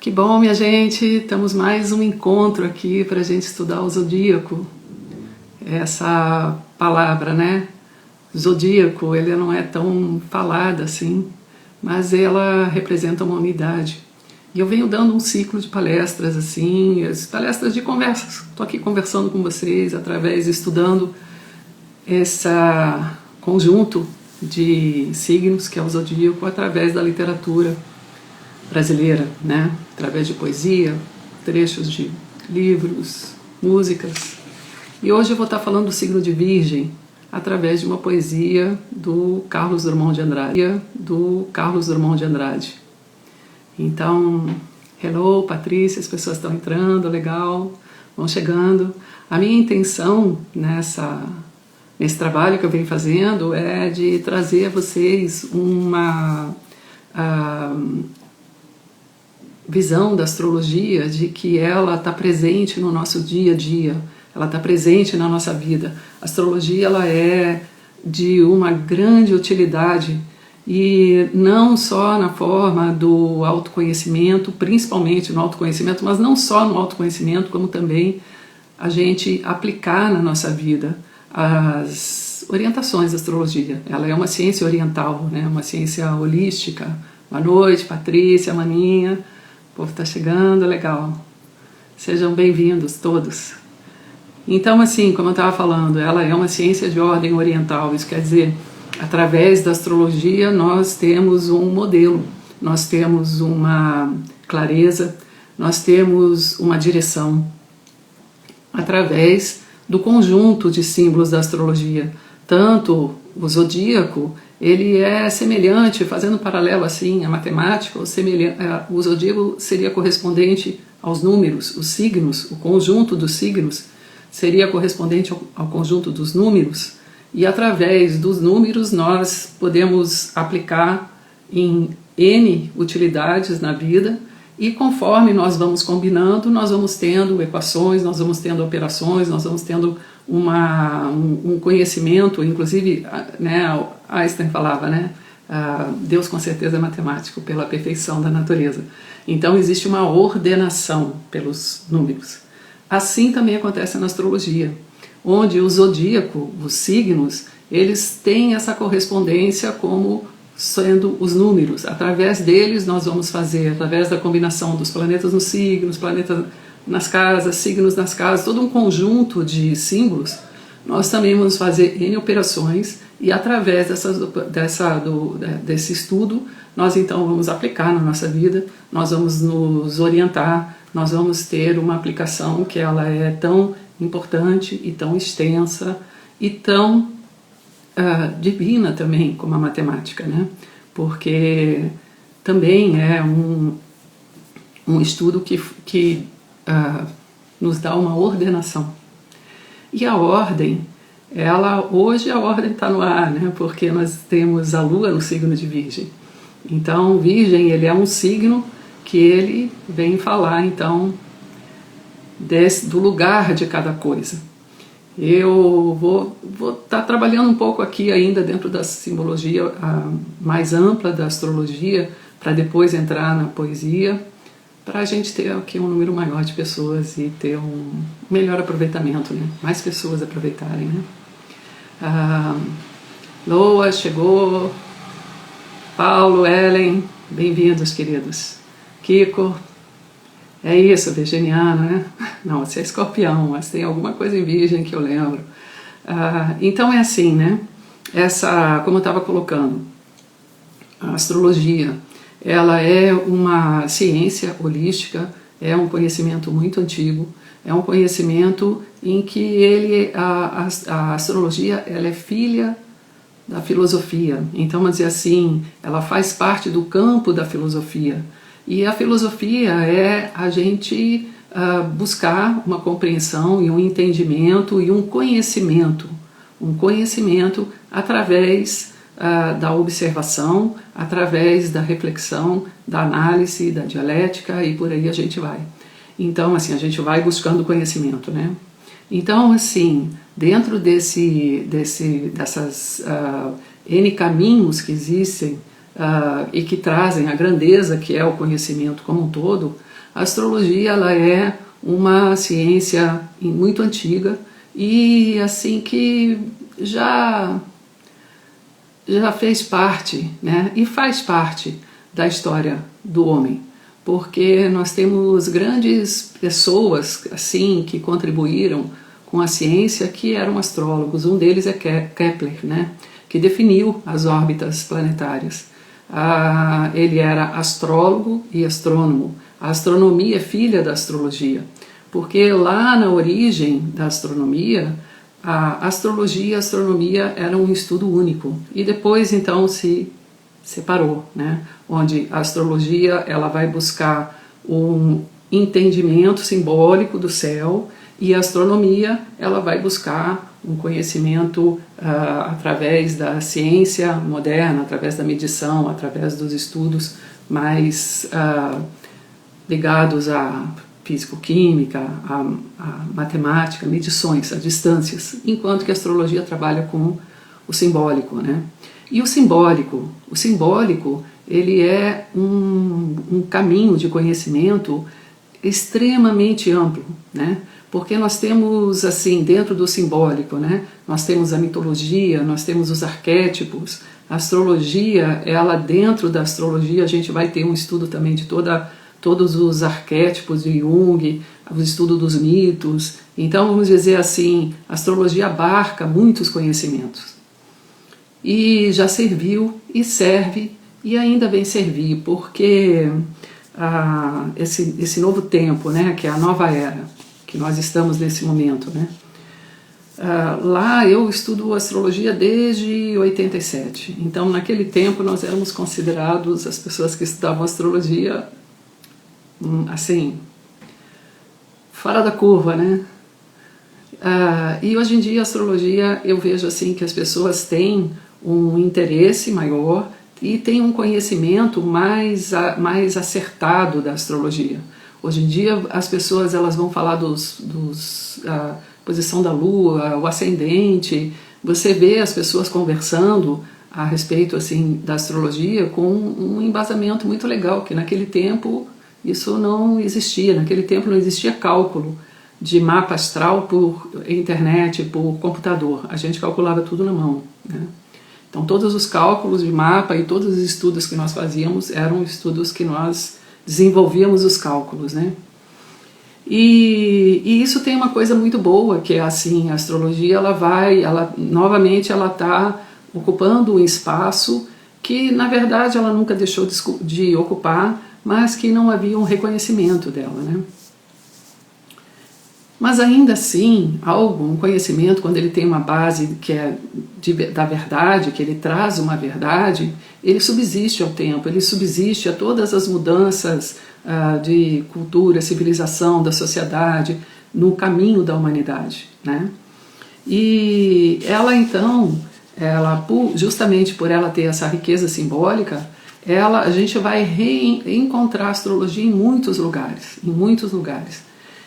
Que bom, minha gente! Temos mais um encontro aqui para a gente estudar o zodíaco. Essa palavra, né? Zodíaco, ele não é tão falada assim, mas ela representa uma unidade. E eu venho dando um ciclo de palestras assim, palestras de conversas. Estou aqui conversando com vocês estudando esse conjunto de signos que é o zodíaco através da literatura brasileira, né? Através de poesia, trechos de livros, músicas. E hoje eu vou estar falando do signo de Virgem através de uma poesia do Carlos Drummond de Andrade. Então, hello, Patrícia, as pessoas estão entrando, legal, vão chegando. A minha intenção nesse trabalho que eu venho fazendo é de trazer a vocês uma visão da astrologia, de que ela está presente no nosso dia a dia, ela está presente na nossa vida. A astrologia ela é de uma grande utilidade, e não só na forma do autoconhecimento, principalmente no autoconhecimento, mas não só no autoconhecimento, como também a gente aplicar na nossa vida as orientações da astrologia. Ela é uma ciência oriental, né? Uma ciência holística. Boa noite, Patrícia, Maninha. O povo está chegando, legal. Sejam bem-vindos todos. Então, assim, como eu estava falando, ela é uma ciência de ordem oriental. Isso quer dizer, através da astrologia nós temos um modelo, nós temos uma clareza, nós temos uma direção através do conjunto de símbolos da astrologia. Tanto o zodíaco, ele é semelhante, fazendo um paralelo assim, a matemática, o zodíaco seria correspondente aos números, os signos, o conjunto dos signos seria correspondente ao conjunto dos números, e através dos números nós podemos aplicar em N utilidades na vida, e conforme nós vamos combinando, nós vamos tendo equações, nós vamos tendo operações, nós vamos tendo um conhecimento, inclusive, né, Einstein falava, né, Deus com certeza é matemático, pela perfeição da natureza. Então existe uma ordenação pelos números. Assim também acontece na astrologia, onde o zodíaco, os signos, eles têm essa correspondência como sendo os números. Através deles nós vamos fazer, através da combinação dos planetas nos signos, planetas nas casas, signos nas casas, todo um conjunto de símbolos, nós também vamos fazer N operações, e através desse estudo, nós então vamos aplicar na nossa vida, nós vamos nos orientar, nós vamos ter uma aplicação que ela é tão importante e tão extensa e tão divina também como a matemática, né? Porque também é um estudo que nos dá uma ordenação. E a ordem, hoje a ordem está no ar, né? Porque nós temos a Lua no signo de Virgem. Então, Virgem, ele é um signo que ele vem falar, então, do lugar de cada coisa. Eu vou estar trabalhando um pouco aqui ainda dentro da simbologia mais ampla da astrologia, para depois entrar na poesia, para a gente ter aqui um número maior de pessoas e ter um melhor aproveitamento, né? Mais pessoas aproveitarem, né? Loa chegou, Paulo, Ellen, bem-vindos, queridos. Kiko, é isso, virginiano, né? Não, você é escorpião, mas tem alguma coisa em virgem que eu lembro. Então é assim, né? Como eu estava colocando, a astrologia, ela é uma ciência holística, é um conhecimento muito antigo, é um conhecimento em que a astrologia ela é filha da filosofia. Então, vamos dizer assim, ela faz parte do campo da filosofia. E a filosofia é a gente buscar uma compreensão e um entendimento e um conhecimento através da observação, através da reflexão, da análise, da dialética, e por aí a gente vai. Então, assim, a gente vai buscando conhecimento, né? Então, assim, dentro dessas N caminhos que existem e que trazem a grandeza que é o conhecimento como um todo, A astrologia ela é uma ciência muito antiga e assim que já fez parte, né, e faz parte da história do homem, porque nós temos grandes pessoas assim que contribuíram com a ciência que eram astrólogos. Um deles é Kepler, né, que definiu as órbitas planetárias. Ele era astrólogo e astrônomo. A astronomia é filha da astrologia, porque lá na origem da astronomia, a astrologia e a astronomia eram um estudo único, e depois então se separou, né? Onde a astrologia ela vai buscar um entendimento simbólico do céu, e a astronomia ela vai buscar um conhecimento através da ciência moderna, através da medição, através dos estudos mais ligados à físico-química, a matemática, medições, a distâncias, enquanto que a astrologia trabalha com o simbólico, né? E o simbólico, ele é um caminho de conhecimento extremamente amplo, né? Porque nós temos, assim, dentro do simbólico, né? Nós temos a mitologia, nós temos os arquétipos. A astrologia, ela dentro da astrologia, a gente vai ter um estudo também de todos os arquétipos de Jung, o estudo dos mitos. Então, vamos dizer assim, a astrologia abarca muitos conhecimentos. E já serviu e serve e ainda vem servir, porque esse novo tempo, né, que é a nova era, que nós estamos nesse momento, né? Lá eu estudo astrologia desde 87, então naquele tempo nós éramos considerados, as pessoas que estudavam astrologia, assim, fora da curva, né? E hoje em dia a astrologia, eu vejo assim que as pessoas têm um interesse maior e têm um conhecimento mais acertado da astrologia. Hoje em dia as pessoas elas vão falar posição da lua, o ascendente. Você vê as pessoas conversando a respeito assim da astrologia com um embasamento muito legal, que naquele tempo isso não existia. Naquele tempo não existia cálculo de mapa astral por internet, por computador. A gente calculava tudo na mão, né? Então todos os cálculos de mapa e todos os estudos que nós fazíamos eram estudos que nós desenvolvíamos os cálculos, né? E isso tem uma coisa muito boa, que é assim, a astrologia novamente ela está ocupando um espaço que na verdade ela nunca deixou de ocupar, mas que não havia um reconhecimento dela, né? Mas ainda assim, um conhecimento, quando ele tem uma base que é da verdade, que ele traz uma verdade, ele subsiste ao tempo, ele subsiste a todas as mudanças de cultura, civilização, da sociedade, no caminho da humanidade, né? E ela então, justamente por ela ter essa riqueza simbólica, a gente vai reencontrar a astrologia em muitos lugares,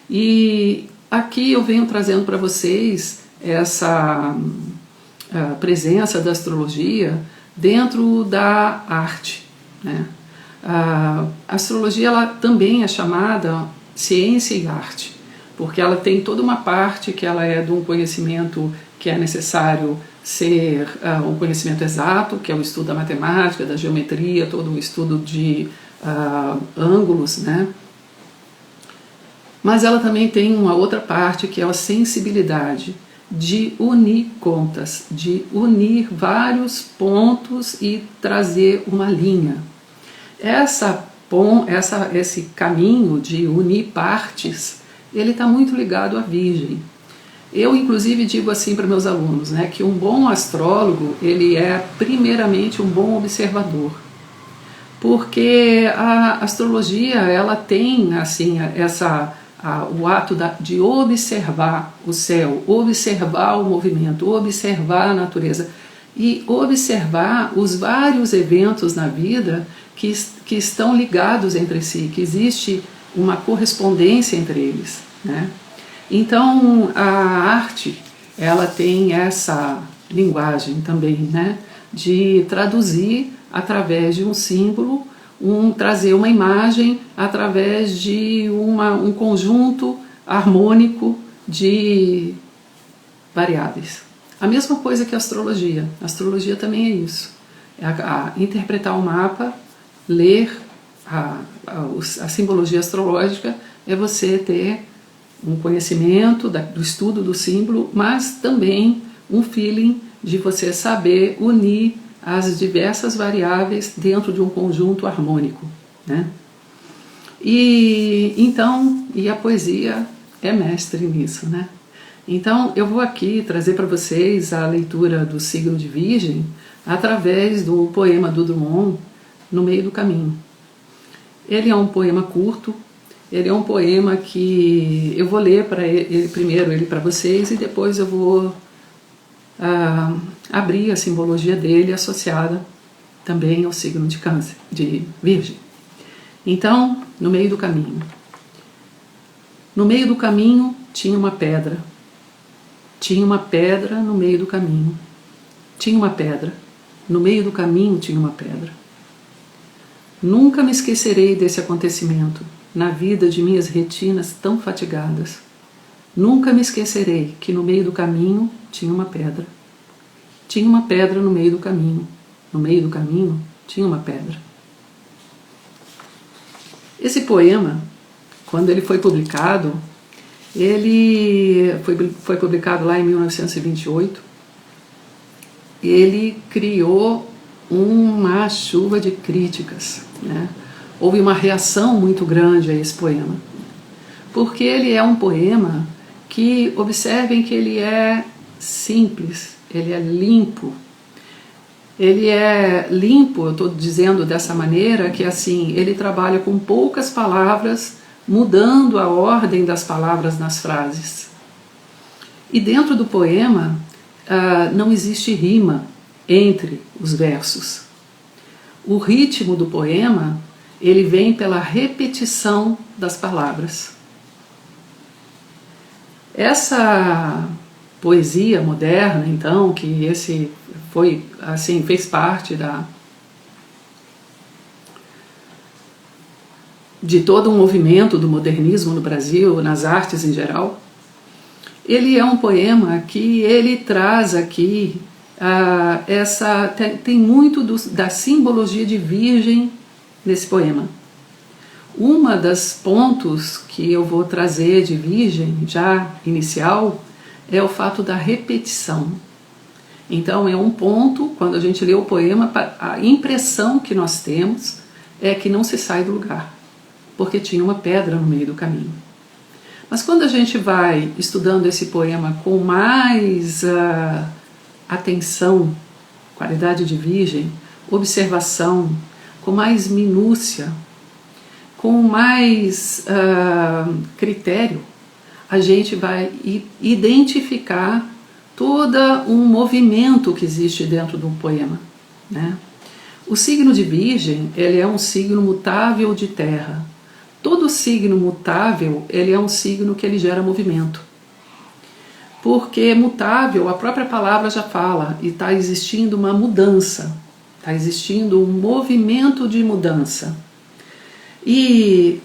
E aqui eu venho trazendo para vocês essa presença da astrologia dentro da arte, né? A astrologia ela também é chamada ciência e arte, porque ela tem toda uma parte que ela é de um conhecimento que é necessário ser um conhecimento exato, que é o estudo da matemática, da geometria, todo o estudo de ângulos, né? Mas ela também tem uma outra parte que é a sensibilidade de unir contas, de unir vários pontos e trazer uma linha. Esse caminho de unir partes, ele está muito ligado à Virgem. Eu, inclusive, digo assim para meus alunos, né, que um bom astrólogo, ele é primeiramente um bom observador. Porque a astrologia, ela tem assim, o ato de observar o céu, observar o movimento, observar a natureza e observar os vários eventos na vida que estão ligados entre si, que existe uma correspondência entre eles, né? Então a arte, ela tem essa linguagem também, né, de traduzir através de um símbolo trazer uma imagem através de um conjunto harmônico de variáveis. A mesma coisa que a astrologia. A astrologia também é isso. Interpretar o mapa, ler a simbologia astrológica, é você ter um conhecimento do estudo do símbolo, mas também um feeling de você saber unir as diversas variáveis dentro de um conjunto harmônico, né? E a poesia é mestre nisso, né? Então eu vou aqui trazer para vocês a leitura do signo de Virgem através do poema do Drummond, No Meio do Caminho. Ele é um poema curto, ele é um poema que eu vou ler primeiro ele para vocês e depois eu vou abrir a simbologia dele associada também ao signo de Câncer, de Virgem. Então, no meio do caminho. No meio do caminho tinha uma pedra. Tinha uma pedra no meio do caminho. Tinha uma pedra. No meio do caminho tinha uma pedra. Nunca me esquecerei desse acontecimento na vida de minhas retinas tão fatigadas. Nunca me esquecerei que no meio do caminho tinha uma pedra. Tinha uma pedra no meio do caminho. No meio do caminho tinha uma pedra. Esse poema, quando ele foi publicado, ele foi publicado lá em 1928. Ele criou uma chuva de críticas, né? Houve uma reação muito grande a esse poema, porque ele é um poema que, observem que ele é simples, ele é limpo. Ele é limpo, eu estou dizendo dessa maneira, que assim, ele trabalha com poucas palavras, mudando a ordem das palavras nas frases. E dentro do poema não existe rima entre os versos. O ritmo do poema, ele vem pela repetição das palavras. Essa poesia moderna, então, que esse foi assim, fez parte de todo um movimento do modernismo no Brasil, nas artes em geral. Ele é um poema que ele traz aqui tem muito da simbologia de Virgem nesse poema. Uma das pontos que eu vou trazer de Virgem, já inicial, é o fato da repetição. Então é um ponto, quando a gente lê o poema, a impressão que nós temos é que não se sai do lugar, porque tinha uma pedra no meio do caminho. Mas quando a gente vai estudando esse poema com mais atenção, qualidade de Virgem, observação, com mais minúcia, com mais critério, a gente vai identificar todo um movimento que existe dentro de um poema, né? O signo de Virgem, ele é um signo mutável de terra. Todo signo mutável, ele é um signo que ele gera movimento. Porque mutável, a própria palavra já fala, e está existindo uma mudança, está existindo um movimento de mudança. E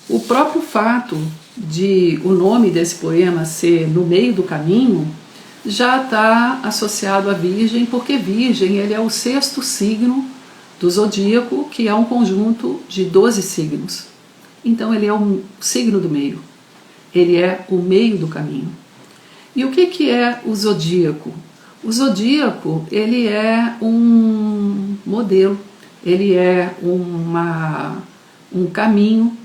o próprio fato de o nome desse poema ser No Meio do Caminho já está associado à Virgem, porque Virgem ele é o 6º signo do zodíaco, que é um conjunto de 12 signos. Então ele é o signo do meio, ele é o meio do caminho. E o que é o zodíaco? O zodíaco, ele é um modelo, ele é um caminho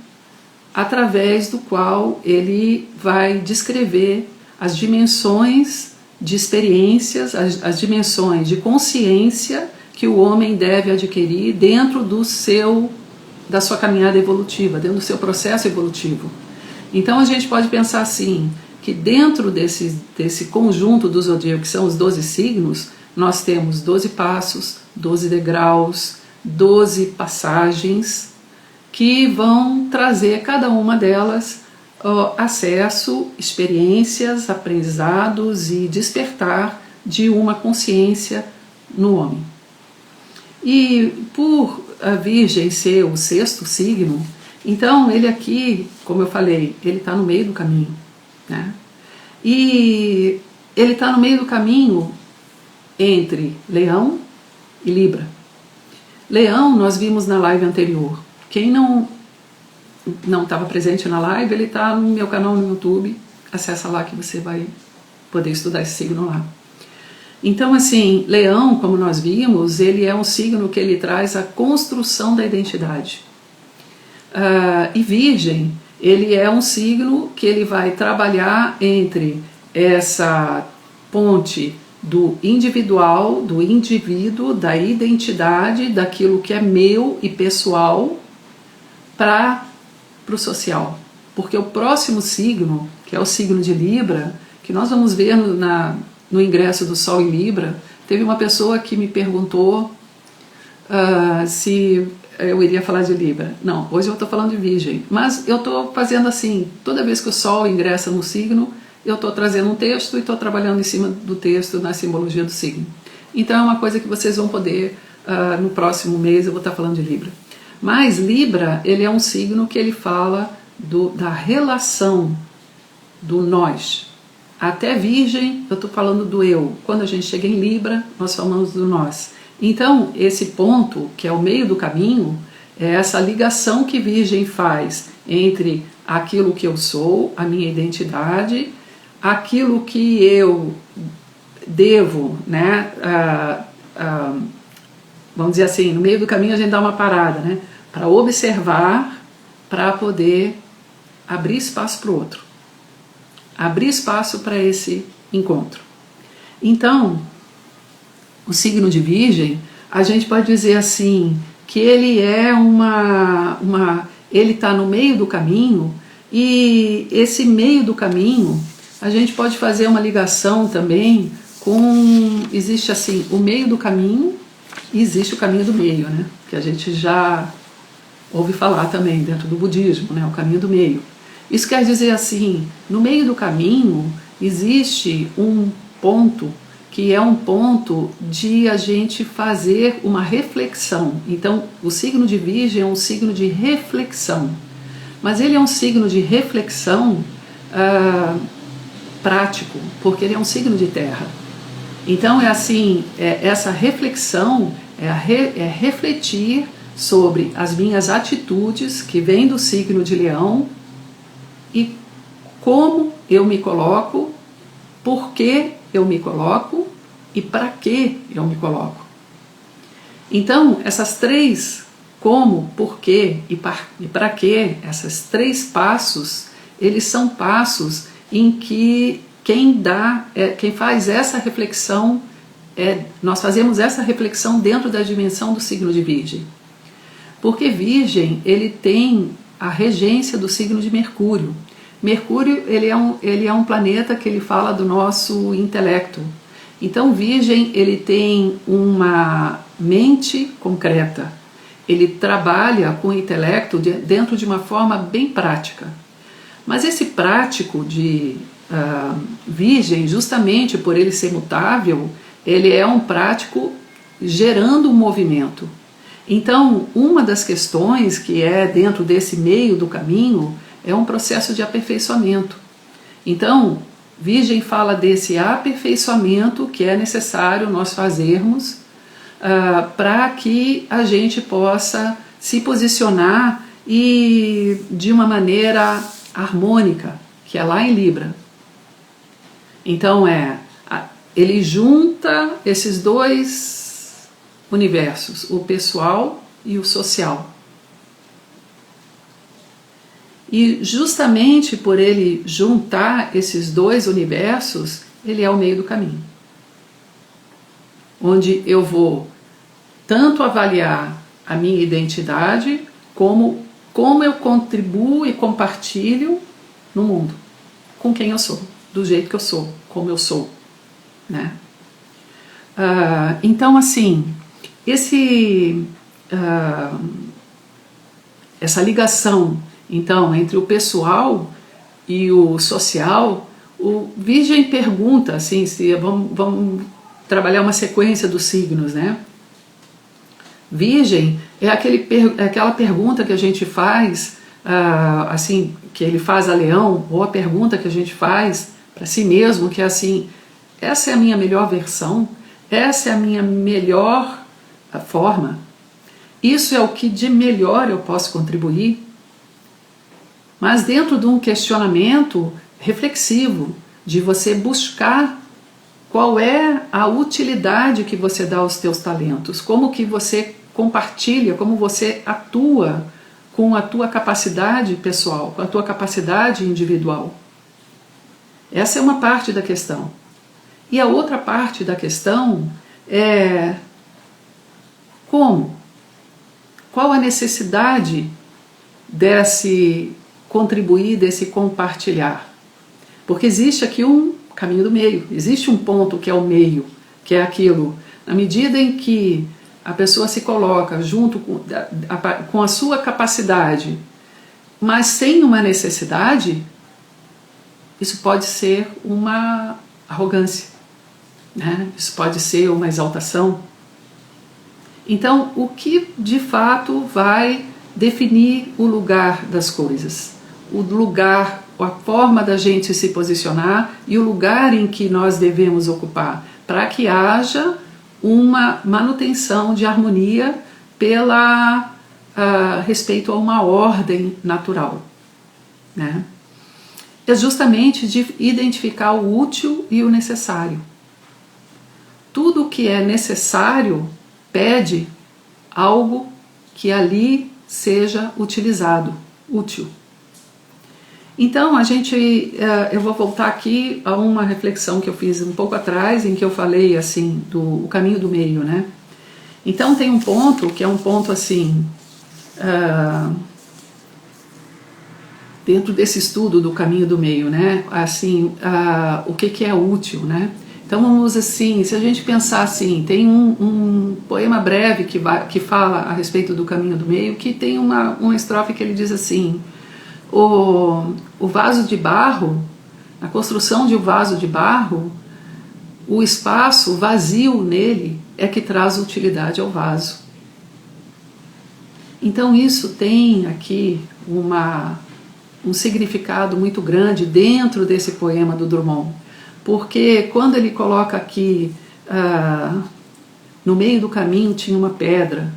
através do qual ele vai descrever as dimensões de experiências, as dimensões de consciência que o homem deve adquirir dentro da sua caminhada evolutiva, dentro do seu processo evolutivo. Então a gente pode pensar assim, que dentro desse conjunto do zodíaco, que são os 12 signos, nós temos 12 passos, 12 degraus, 12 passagens, que vão trazer cada uma delas acesso, experiências, aprendizados e despertar de uma consciência no homem. E por a Virgem ser o sexto signo, então ele aqui, como eu falei, ele está no meio do caminho, né? E ele está no meio do caminho entre Leão e Libra. Leão nós vimos na live anterior. Quem não estava presente na live, ele está no meu canal no YouTube. Acessa lá que você vai poder estudar esse signo lá. Então, assim, Leão, como nós vimos, ele é um signo que ele traz a construção da identidade. E Virgem, ele é um signo que ele vai trabalhar entre essa ponte do individual, do indivíduo, da identidade, daquilo que é meu e pessoal, para o social. Porque o próximo signo, que é o signo de Libra, que nós vamos ver no ingresso do Sol em Libra, teve uma pessoa que me perguntou se eu iria falar de Libra. Não, hoje eu estou falando de Virgem, mas eu estou fazendo assim, toda vez que o Sol ingressa no signo, eu estou trazendo um texto e estou trabalhando em cima do texto na simbologia do signo. Então é uma coisa que vocês vão poder, no próximo mês eu vou estar falando de Libra. Mas Libra, ele é um signo que ele fala da relação do nós. Até Virgem, eu estou falando do eu. Quando a gente chega em Libra, nós falamos do nós. Então, esse ponto, que é o meio do caminho, é essa ligação que Virgem faz entre aquilo que eu sou, a minha identidade, aquilo que eu devo, né? Vamos dizer assim, no meio do caminho a gente dá uma parada, né? Para observar, para poder abrir espaço para o outro. Abrir espaço para esse encontro. Então, o signo de Virgem, a gente pode dizer assim, que ele é ele está no meio do caminho, e esse meio do caminho, a gente pode fazer uma ligação também com, existe assim, o meio do caminho e existe o caminho do meio, né? Que a gente já ouve falar também dentro do budismo, né? O caminho do meio. Isso quer dizer assim, no meio do caminho existe um ponto que é um ponto de a gente fazer uma reflexão. Então, o signo de Virgem é um signo de reflexão, mas ele é um signo de reflexão prático, porque ele é um signo de terra. Então, é assim, essa reflexão é refletir sobre as minhas atitudes que vêm do signo de Leão e como eu me coloco, por que eu me coloco e para que eu me coloco. Então, essas três, como, por que e para que, esses três passos, eles são passos em que quem faz essa reflexão, nós fazemos essa reflexão dentro da dimensão do signo de Virgem. Porque Virgem, ele tem a regência do signo de Mercúrio. Mercúrio, ele é um planeta que ele fala do nosso intelecto. Então, Virgem, ele tem uma mente concreta. Ele trabalha com o intelecto dentro de uma forma bem prática. Mas esse prático de Virgem, justamente por ele ser mutável, ele é um prático gerando um movimento. Então, uma das questões que é dentro desse meio do caminho é um processo de aperfeiçoamento. Então, Virgem fala desse aperfeiçoamento que é necessário nós fazermos para que a gente possa se posicionar e de uma maneira harmônica, que é lá em Libra. Então ele junta esses dois universos, o pessoal e o social. E justamente por ele juntar esses dois universos, ele é o meio do caminho. Onde eu vou tanto avaliar a minha identidade, como eu contribuo e compartilho no mundo, com quem eu sou, do jeito que eu sou, como eu sou, né? Então, assim, essa ligação, então, entre o pessoal e o social, o Virgem pergunta, assim, vamos trabalhar uma sequência dos signos, né? Virgem, É aquela pergunta que a gente faz, assim, que ele faz a Leão, ou a pergunta que a gente faz para si mesmo, que é assim: essa é a minha melhor versão? Essa é a minha melhor forma? Isso é o que de melhor eu posso contribuir? Mas dentro de um questionamento reflexivo, de você buscar qual é a utilidade que você dá aos teus talentos, como que você compartilha, como você atua com a tua capacidade pessoal, com a tua capacidade individual. Essa é uma parte da questão. E a outra parte da questão é como? Qual a necessidade desse contribuir, desse compartilhar? Porque existe aqui um caminho do meio, existe um ponto que é o meio, que é aquilo, na medida em que a pessoa se coloca junto com a sua capacidade, mas sem uma necessidade, isso pode ser uma arrogância, né? Isso pode ser uma exaltação. Então, o que de fato vai definir o lugar das coisas? O lugar, a forma da gente se posicionar e o lugar em que nós devemos ocupar, para que haja uma manutenção de harmonia pela respeito a uma ordem natural, né? É justamente de identificar o útil e o necessário. Tudo o que é necessário pede algo que ali seja utilizado, útil. Então, eu vou voltar aqui a uma reflexão que eu fiz um pouco atrás, em que eu falei assim do caminho do meio, né? Então tem um ponto que é um ponto assim, dentro desse estudo do caminho do meio, né? Assim, o que é útil, né? Então vamos assim, se a gente pensar assim, tem um poema breve que fala a respeito do caminho do meio, que tem uma estrofe que ele diz assim: o vaso de barro, a construção de um vaso de barro, o espaço vazio nele é que traz utilidade ao vaso. Então isso tem aqui um significado muito grande dentro desse poema do Drummond, porque quando ele coloca aqui, no meio do caminho tinha uma pedra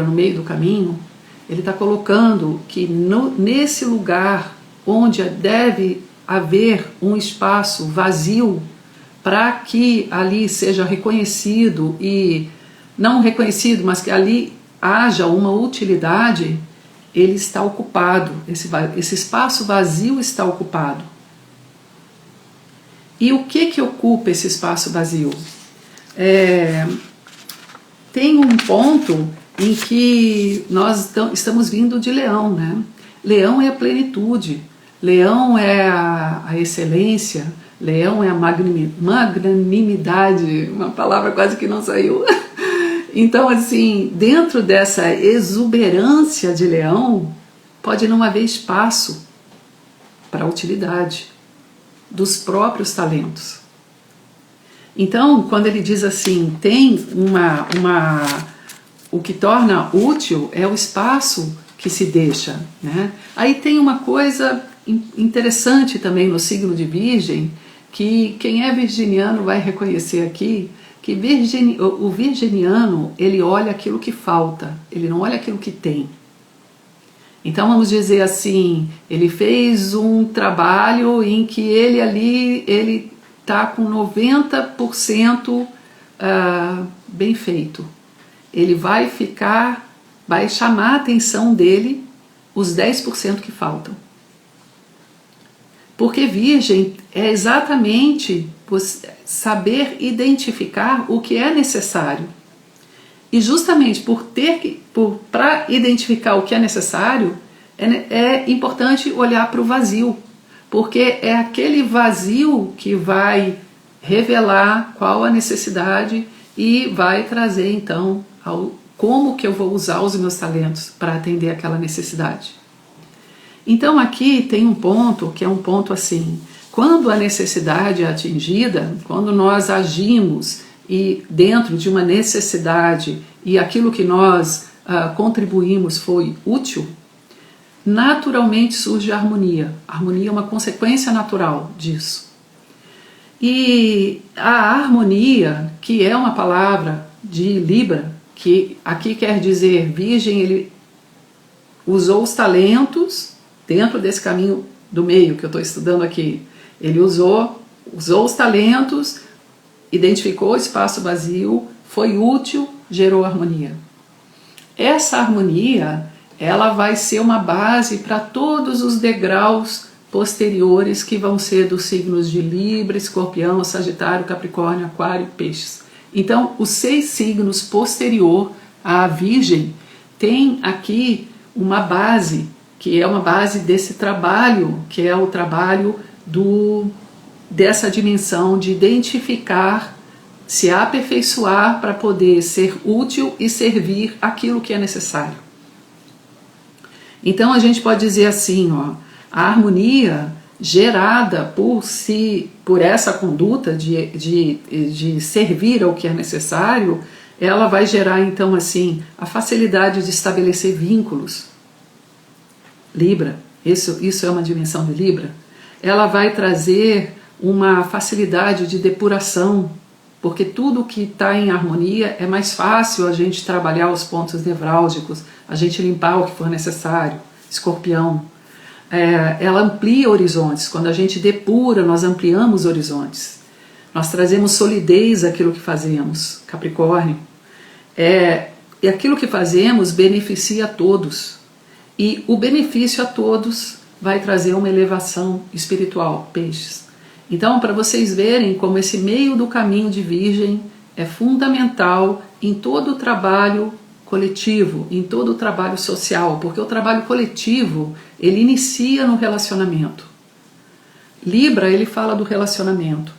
no meio do caminho, ele está colocando que nesse lugar onde deve haver um espaço vazio para que ali seja reconhecido e não reconhecido, mas que ali haja uma utilidade, ele está ocupado, esse espaço vazio está ocupado. E o que ocupa esse espaço vazio? Tem um ponto em que nós estamos vindo de Leão, né? Leão é a plenitude, Leão é a excelência, Leão é a magnanimidade, uma palavra quase que não saiu. Então, assim, dentro dessa exuberância de Leão, pode não haver espaço para a utilidade dos próprios talentos. Então, quando ele diz assim, tem o que torna útil é o espaço que se deixa, né? Aí tem uma coisa interessante também no signo de Virgem, que quem é virginiano vai reconhecer aqui, que o virginiano, ele olha aquilo que falta, ele não olha aquilo que tem. Então vamos dizer assim, ele fez um trabalho em que ele está com 90% bem feito. Ele vai chamar a atenção dele os 10% que faltam. Porque Virgem é exatamente saber identificar o que é necessário. E justamente para identificar o que é necessário, é importante olhar para o vazio, porque é aquele vazio que vai revelar qual a necessidade e vai trazer então como que eu vou usar os meus talentos para atender aquela necessidade. Então aqui tem um ponto que é um ponto assim, quando a necessidade é atingida, quando nós agimos e dentro de uma necessidade e aquilo que nós contribuímos foi útil, naturalmente surge a harmonia. A harmonia é uma consequência natural disso. E a harmonia, que é uma palavra de Libra, que aqui quer dizer virgem, ele usou os talentos dentro desse caminho do meio que eu estou estudando aqui. Ele usou os talentos, identificou o espaço vazio, foi útil, gerou harmonia. Essa harmonia, ela vai ser uma base para todos os degraus posteriores que vão ser dos signos de Libra, Escorpião, Sagitário, Capricórnio, Aquário e Peixes. Então, os 6 signos posterior à Virgem tem aqui uma base, que é uma base desse trabalho, que é o trabalho dessa dimensão de identificar, se aperfeiçoar para poder ser útil e servir aquilo que é necessário. Então a gente pode dizer assim, ó, a harmonia gerada por essa conduta de servir ao que é necessário, ela vai gerar então assim a facilidade de estabelecer vínculos. Libra, isso é uma dimensão de Libra. Ela vai trazer uma facilidade de depuração, porque tudo que está em harmonia é mais fácil a gente trabalhar os pontos nevrálgicos, a gente limpar o que for necessário. Escorpião, ela amplia horizontes. Quando a gente depura, nós ampliamos horizontes. Nós trazemos solidez àquilo que fazemos. Capricórnio, e aquilo que fazemos beneficia a todos. E o benefício a todos vai trazer uma elevação espiritual. Peixes. Então, para vocês verem como esse meio do caminho de Virgem é fundamental em todo o trabalho coletivo, em todo o trabalho social, porque o trabalho coletivo, ele inicia no relacionamento. Libra, ele fala do relacionamento,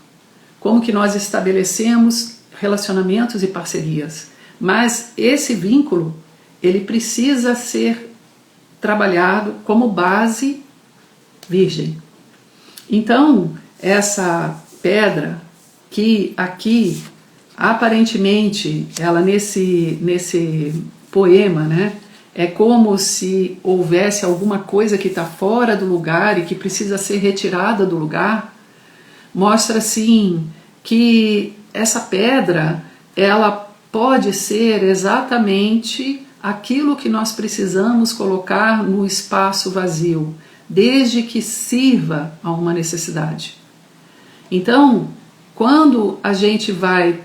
como que nós estabelecemos relacionamentos e parcerias, mas esse vínculo, ele precisa ser trabalhado como base Virgem. Então, essa pedra que aqui aparentemente ela nesse poema, né, é como se houvesse alguma coisa que está fora do lugar e que precisa ser retirada do lugar, mostra assim que essa pedra ela pode ser exatamente aquilo que nós precisamos colocar no espaço vazio, desde que sirva a uma necessidade. Então, quando a gente vai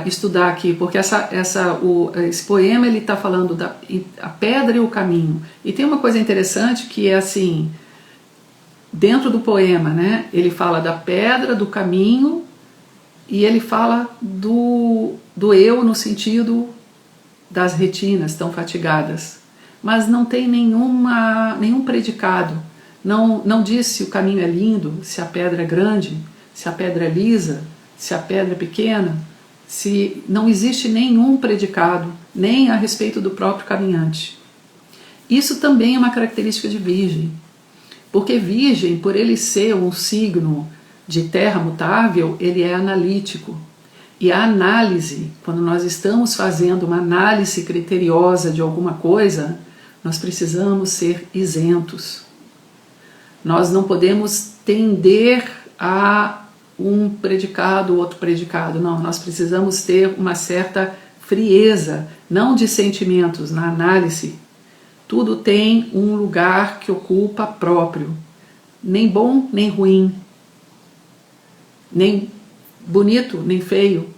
estudar aqui, porque esse poema ele está falando da a pedra e o caminho, e tem uma coisa interessante que é assim, dentro do poema, né, ele fala da pedra, do caminho, e ele fala do eu no sentido das retinas tão fatigadas, mas não tem nenhum predicado, não diz se o caminho é lindo, se a pedra é grande, se a pedra é lisa, se a pedra é pequena, se não existe nenhum predicado, nem a respeito do próprio caminhante. Isso também é uma característica de Virgem, porque Virgem, por ele ser um signo de terra mutável, ele é analítico. E a análise, quando nós estamos fazendo uma análise criteriosa de alguma coisa, nós precisamos ser isentos. Nós não podemos tender a um predicado, outro predicado, não, nós precisamos ter uma certa frieza, não de sentimentos na análise. Tudo tem um lugar que ocupa próprio, nem bom nem ruim, nem bonito nem feio,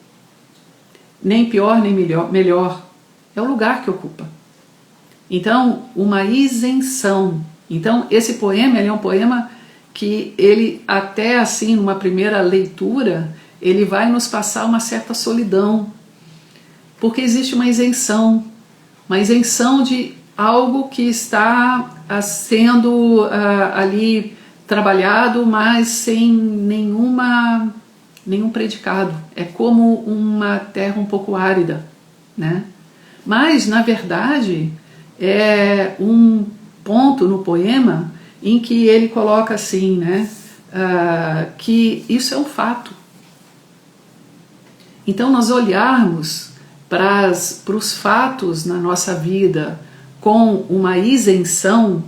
nem pior nem melhor, é o lugar que ocupa. Então, uma isenção. Então, esse poema ele é um poema que ele, até assim, numa primeira leitura, ele vai nos passar uma certa solidão, porque existe uma isenção de algo que está sendo ali trabalhado, mas sem nenhum predicado. É como uma terra um pouco árida, né? Mas, na verdade, é um ponto no poema em que ele coloca assim, né, que isso é um fato. Então, nós olharmos para os fatos na nossa vida com uma isenção,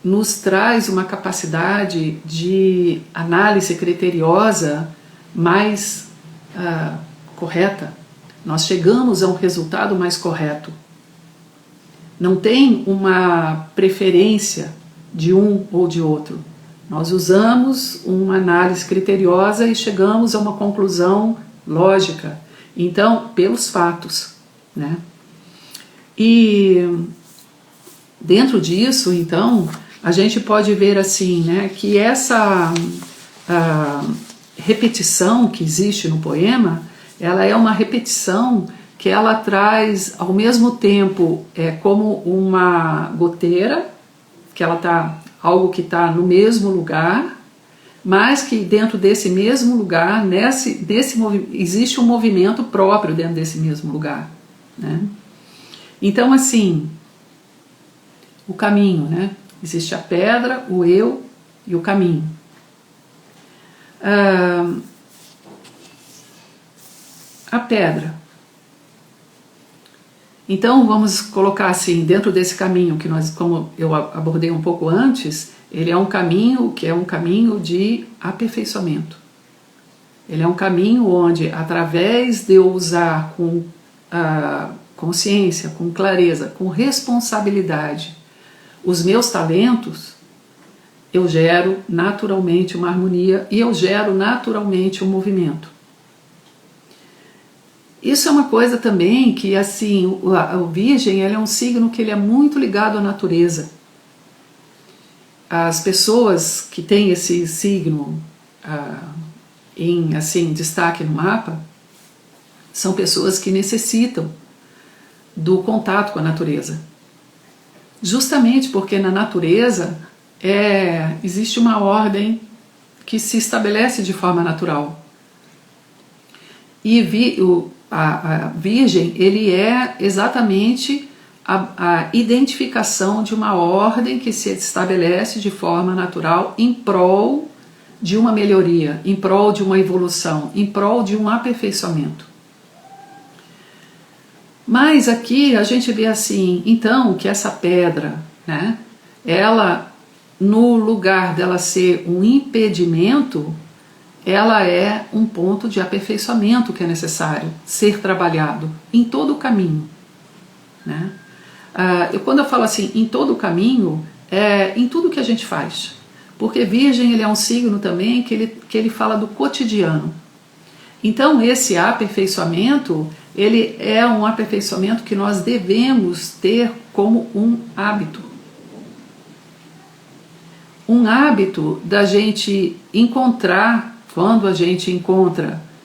nos traz uma capacidade de análise criteriosa mais correta. Nós chegamos a um resultado mais correto. Não tem uma preferência de um ou de outro. Nós usamos uma análise criteriosa e chegamos a uma conclusão lógica. Então, pelos fatos, né? E dentro disso, então, a gente pode ver assim, né, que essa repetição que existe no poema, ela é uma repetição que ela traz ao mesmo tempo como uma goteira, que ela tá algo que está no mesmo lugar, mas que dentro desse mesmo lugar, existe um movimento próprio dentro desse mesmo lugar, né? Então, assim, o caminho, né? Existe a pedra, o eu e o caminho. A pedra. Então, vamos colocar assim, dentro desse caminho que nós, como eu abordei um pouco antes, ele é um caminho que é um caminho de aperfeiçoamento. Ele é um caminho onde, através de eu usar com consciência, com clareza, com responsabilidade, os meus talentos, eu gero naturalmente uma harmonia e eu gero naturalmente um movimento. Isso é uma coisa também que, assim, o Virgem, ele é um signo que ele é muito ligado à natureza. As pessoas que têm esse signo em assim, destaque no mapa são pessoas que necessitam do contato com a natureza. Justamente porque na natureza existe uma ordem que se estabelece de forma natural. E a Virgem, ele é exatamente a identificação de uma ordem que se estabelece de forma natural em prol de uma melhoria, em prol de uma evolução, em prol de um aperfeiçoamento. Mas aqui a gente vê assim, então, que essa pedra, né, ela, no lugar dela ser um impedimento, ela é um ponto de aperfeiçoamento que é necessário ser trabalhado em todo o caminho, né? Quando eu falo assim, em todo o caminho, em tudo que a gente faz, porque Virgem, ele é um signo também que ele fala do cotidiano. Então esse aperfeiçoamento, ele é um aperfeiçoamento que nós devemos ter como um hábito. Um hábito da gente encontrar, quando a gente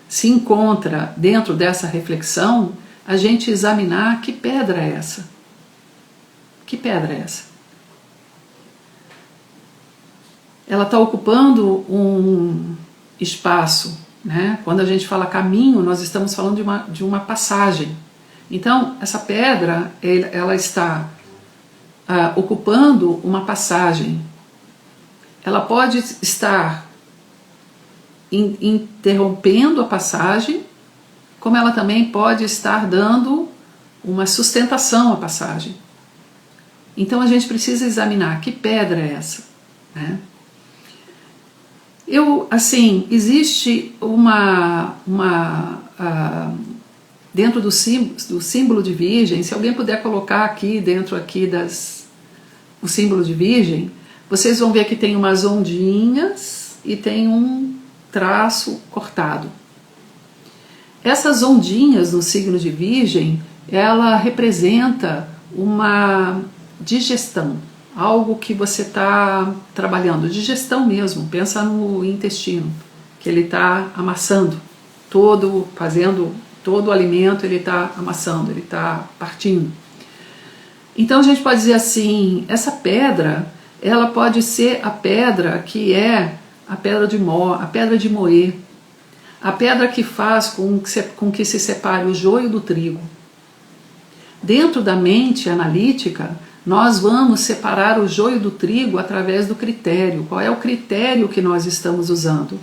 se encontra dentro dessa reflexão, a gente examinar que pedra é essa. Que pedra é essa? Ela está ocupando um espaço, né? Quando a gente fala caminho, nós estamos falando de uma passagem. Então, essa pedra, ela está ocupando uma passagem. Ela pode estar interrompendo a passagem, como ela também pode estar dando uma sustentação à passagem. Então a gente precisa examinar que pedra é essa, né? Existe dentro do símbolo de Virgem, se alguém puder colocar aqui dentro o símbolo de Virgem, vocês vão ver que tem umas ondinhas e tem um traço cortado. Essas ondinhas no signo de Virgem, ela representa uma digestão, algo que você está trabalhando, digestão mesmo, pensa no intestino, que ele está amassando, fazendo todo o alimento, ele está amassando, ele está partindo. Então a gente pode dizer assim, essa pedra, ela pode ser a pedra que é a pedra de moer, a pedra que faz com que se separe o joio do trigo. Dentro da mente analítica, nós vamos separar o joio do trigo através do critério. Qual é o critério que nós estamos usando?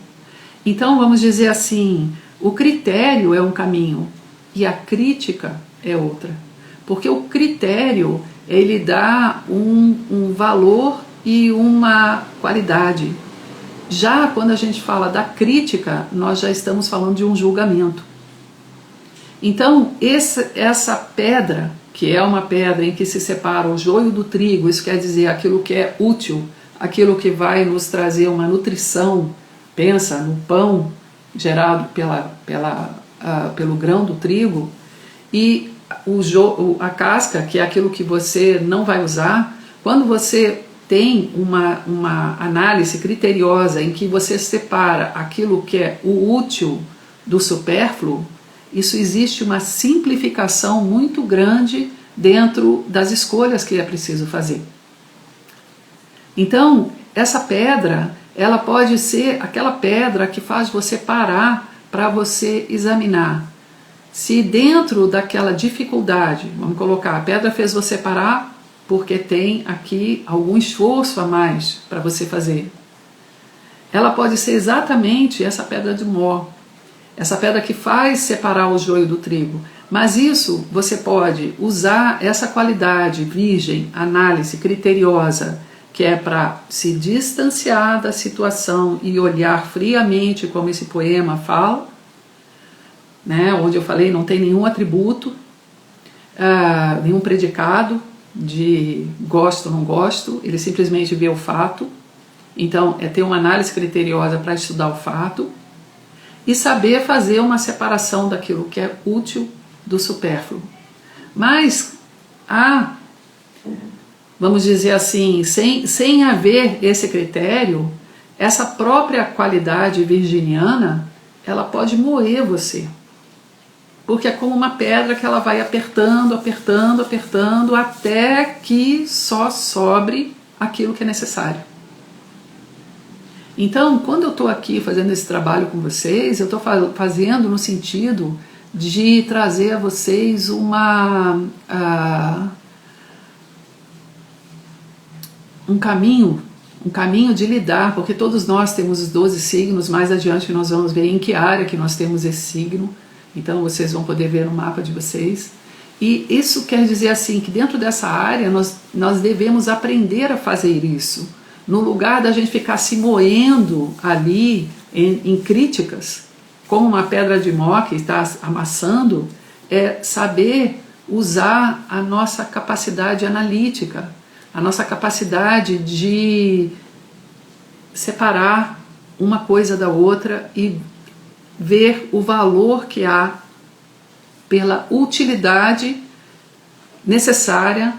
Então vamos dizer assim, o critério é um caminho e a crítica é outra. Porque o critério, ele dá um valor e uma qualidade. Já quando a gente fala da crítica, nós já estamos falando de um julgamento. Então, essa pedra, que é uma pedra em que se separa o joio do trigo, isso quer dizer aquilo que é útil, aquilo que vai nos trazer uma nutrição, pensa no pão gerado pelo grão do trigo, e a casca, que é aquilo que você não vai usar. Quando você tem uma análise criteriosa em que você separa aquilo que é o útil do supérfluo, isso existe uma simplificação muito grande dentro das escolhas que é preciso fazer. Então, essa pedra, ela pode ser aquela pedra que faz você parar para você examinar. Se dentro daquela dificuldade, vamos colocar, a pedra fez você parar porque tem aqui algum esforço a mais para você fazer. Ela pode ser exatamente essa pedra de mó, essa pedra que faz separar o joio do trigo. Mas isso você pode usar essa qualidade virgem, análise criteriosa, que é para se distanciar da situação e olhar friamente, como esse poema fala, né, onde eu falei não tem nenhum atributo, nenhum predicado de gosto ou não gosto, ele simplesmente vê o fato. Então é ter uma análise criteriosa para estudar o fato e saber fazer uma separação daquilo que é útil do supérfluo. Mas vamos dizer assim, sem haver esse critério, essa própria qualidade virginiana, ela pode moer você. Porque é como uma pedra que ela vai apertando, apertando, apertando, até que só sobre aquilo que é necessário. Então, quando eu estou aqui fazendo esse trabalho com vocês, eu estou fazendo no sentido de trazer a vocês um caminho de lidar, porque todos nós temos os 12 signos, mais adiante nós vamos ver em que área que nós temos esse signo. Então vocês vão poder ver no mapa de vocês. E isso quer dizer assim, que dentro dessa área nós devemos aprender a fazer isso. No lugar da gente ficar se moendo ali em críticas, como uma pedra de mó que está amassando, é saber usar a nossa capacidade analítica, a nossa capacidade de separar uma coisa da outra e ver o valor que há pela utilidade necessária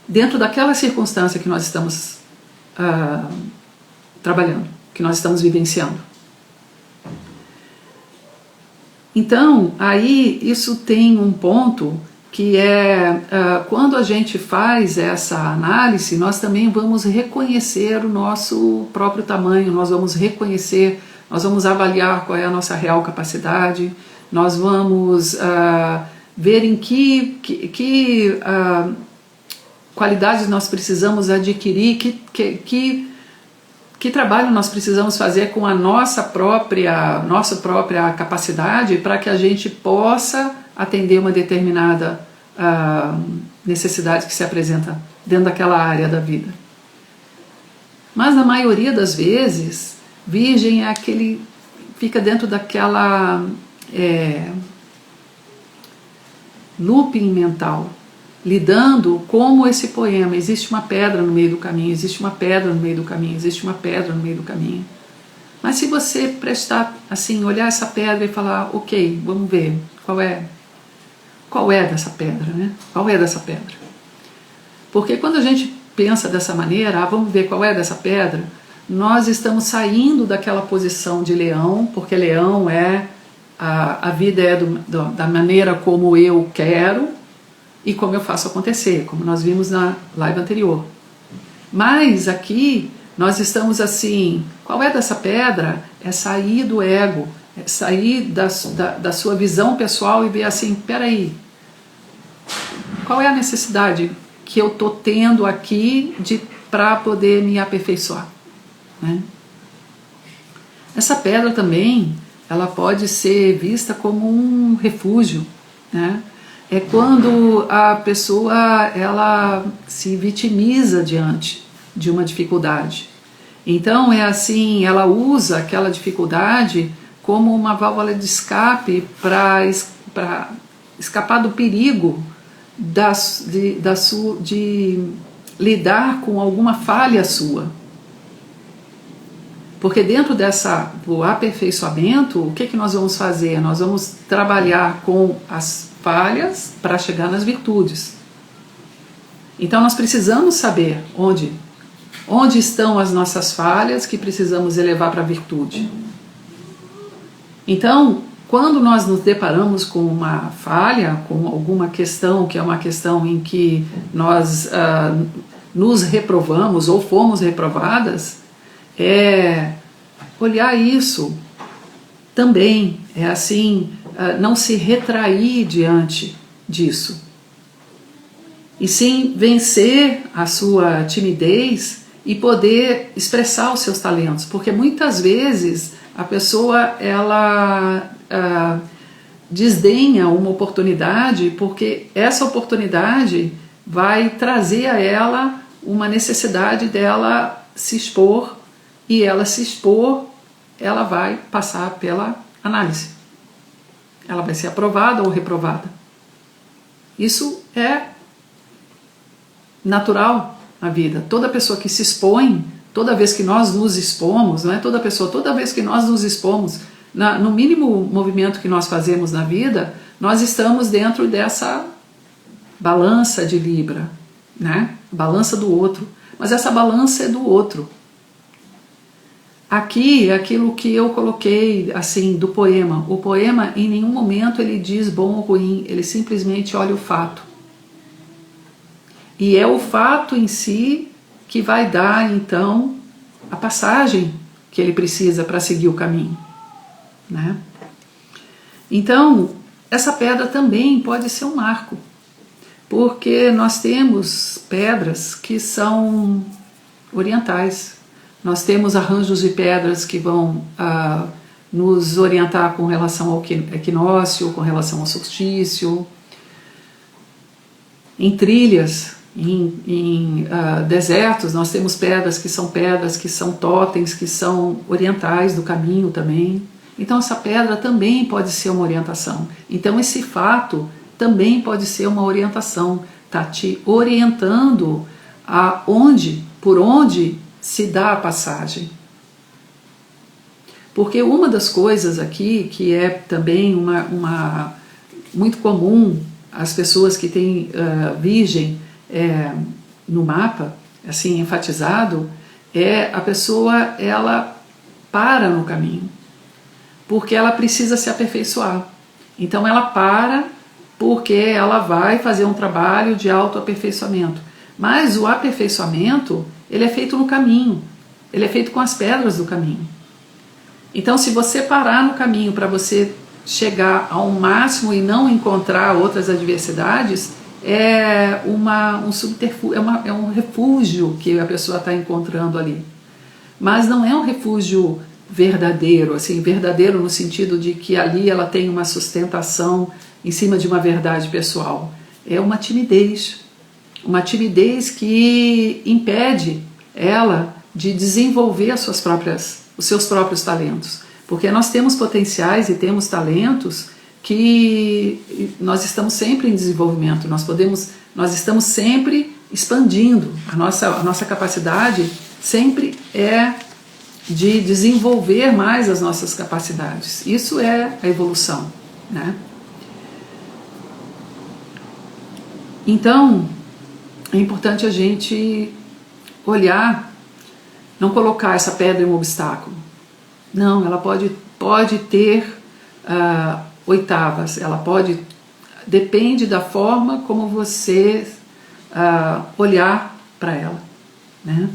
dentro daquela circunstância que nós estamos trabalhando, que nós estamos vivenciando. Então, aí isso tem um ponto que é, quando a gente faz essa análise, nós também vamos reconhecer o nosso próprio tamanho, nós vamos avaliar qual é a nossa real capacidade, nós vamos ver em que qualidades nós precisamos adquirir, que trabalho nós precisamos fazer com a nossa própria capacidade para que a gente possa atender uma determinada necessidade que se apresenta dentro daquela área da vida. Mas na maioria das vezes, virgem é aquele, fica dentro daquela looping mental, lidando como esse poema, existe uma pedra no meio do caminho, existe uma pedra no meio do caminho, existe uma pedra no meio do caminho. Mas se você prestar assim, olhar essa pedra e falar, ok, vamos ver qual é dessa pedra, né? Qual é dessa pedra? Porque quando a gente pensa dessa maneira, vamos ver qual é dessa pedra, nós estamos saindo daquela posição de leão, porque leão é a vida é da maneira como eu quero e como eu faço acontecer, como nós vimos na live anterior. Mas aqui nós estamos assim, qual é dessa pedra? É sair do ego, é sair da sua visão pessoal e ver assim, peraí, qual é a necessidade que eu estou tendo aqui para poder me aperfeiçoar? Né? Essa pedra também, ela pode ser vista como um refúgio, né? é quando a pessoa ela se vitimiza diante de uma dificuldade. Então é assim, ela usa aquela dificuldade como uma válvula de escape para escapar do perigo de lidar com alguma falha sua. Porque dentro do aperfeiçoamento, o que nós vamos fazer? Nós vamos trabalhar com as falhas para chegar nas virtudes. Então nós precisamos saber onde estão as nossas falhas que precisamos elevar para a virtude. Então, quando nós nos deparamos com uma falha, com alguma questão que é uma questão em que nós nos reprovamos ou fomos reprovadas, olhar isso também, assim, não se retrair diante disso, e sim vencer a sua timidez e poder expressar os seus talentos, porque muitas vezes a pessoa ela desdenha uma oportunidade porque essa oportunidade vai trazer a ela uma necessidade dela se expor, e ela se expor, ela vai passar pela análise. Ela vai ser aprovada ou reprovada. Isso é natural na vida. Toda pessoa que se expõe, toda vez que nós nos expomos, não é toda pessoa, toda vez que nós nos expomos, no mínimo movimento que nós fazemos na vida, nós estamos dentro dessa balança de Libra, né? Balança do outro. Mas essa balança é do outro. Aqui é aquilo que eu coloquei assim do poema. O poema em nenhum momento ele diz bom ou ruim, ele simplesmente olha o fato. E é o fato em si que vai dar então a passagem que ele precisa para seguir o caminho, né? Então essa pedra também pode ser um marco, porque nós temos pedras que são orientais. Nós temos arranjos de pedras que vão nos orientar com relação ao equinócio, com relação ao solstício. Em trilhas, em desertos, nós temos pedras que são totens, que são orientais do caminho também. Então essa pedra também pode ser uma orientação. Então esse fato também pode ser uma orientação. Está te orientando por onde se dá a passagem. Porque uma das coisas aqui, que é também uma muito comum, as pessoas que têm Virgem no mapa, assim, enfatizado, a pessoa, ela para no caminho, porque ela precisa se aperfeiçoar. Então ela para porque ela vai fazer um trabalho de autoaperfeiçoamento. Mas o aperfeiçoamento, ele é feito no caminho, ele é feito com as pedras do caminho. Então se você parar no caminho para você chegar ao máximo e não encontrar outras adversidades, é um subterfúgio, é um refúgio que a pessoa está encontrando ali. Mas não é um refúgio verdadeiro, assim, verdadeiro no sentido de que ali ela tem uma sustentação em cima de uma verdade pessoal. É uma timidez que impede ela de desenvolver os seus próprios talentos. Porque nós temos potenciais e temos talentos que nós estamos sempre em desenvolvimento, nós estamos sempre expandindo. A nossa capacidade sempre é de desenvolver mais as nossas capacidades. Isso é a evolução, né? Então, é importante a gente olhar, não colocar essa pedra em um obstáculo. Não, ela pode ter oitavas, depende da forma como você olhar para ela, né?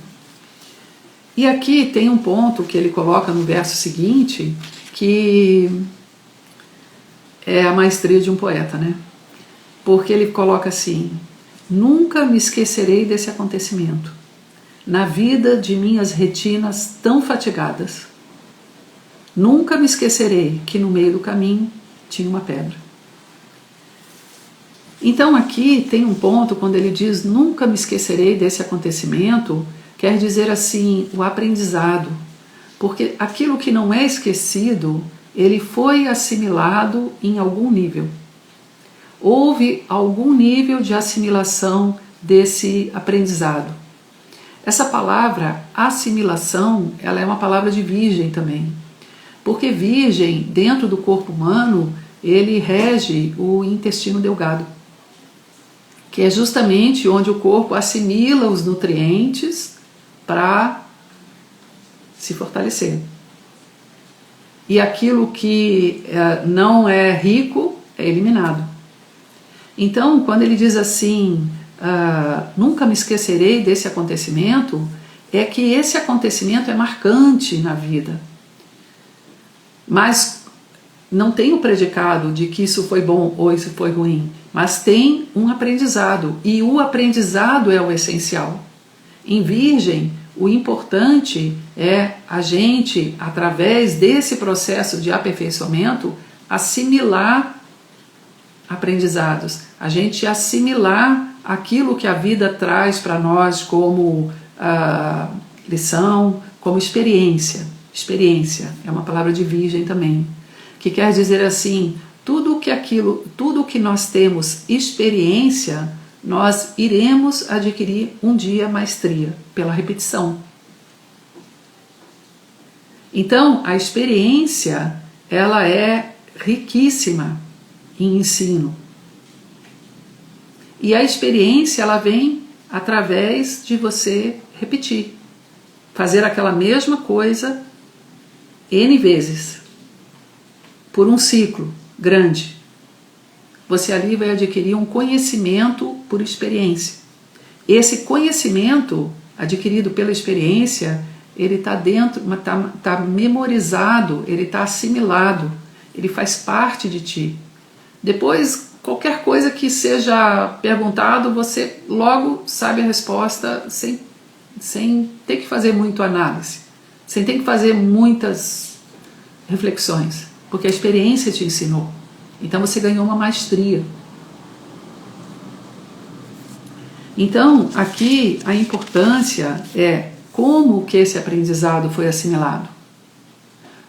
E aqui tem um ponto que ele coloca no verso seguinte, que é a maestria de um poeta, né? Porque ele coloca assim: nunca me esquecerei desse acontecimento, na vida de minhas retinas tão fatigadas. Nunca me esquecerei que no meio do caminho tinha uma pedra. Então aqui tem um ponto quando ele diz nunca me esquecerei desse acontecimento, quer dizer assim, o aprendizado. Porque aquilo que não é esquecido, ele foi assimilado em algum nível. Houve algum nível de assimilação desse aprendizado. Essa palavra assimilação, ela é uma palavra de virgem também. Porque virgem, dentro do corpo humano, ele rege o intestino delgado, que é justamente onde o corpo assimila os nutrientes para se fortalecer. E aquilo que não é rico é eliminado. Então, quando ele diz assim, nunca me esquecerei desse acontecimento, é que esse acontecimento é marcante na vida. Mas não tem o predicado de que isso foi bom ou isso foi ruim, mas tem um aprendizado, e o aprendizado é o essencial. Em Virgem, o importante é a gente, através desse processo de aperfeiçoamento, assimilar aprendizados, a gente assimilar aquilo que a vida traz para nós como lição, como experiência. Experiência é uma palavra de Virgem também, que quer dizer assim, tudo que nós temos experiência, nós iremos adquirir um dia maestria, pela repetição. Então, a experiência, ela é riquíssima em ensino. E a experiência, ela vem através de você repetir. Fazer aquela mesma coisa N vezes, por um ciclo grande. Você ali vai adquirir um conhecimento por experiência. Esse conhecimento adquirido pela experiência, ele está dentro, está memorizado, ele está assimilado, ele faz parte de ti. Depois, qualquer coisa que seja perguntado, você logo sabe a resposta sem ter que fazer muito análise, sem ter que fazer muitas reflexões, porque a experiência te ensinou. Então você ganhou uma maestria. Então, aqui a importância é como que esse aprendizado foi assimilado.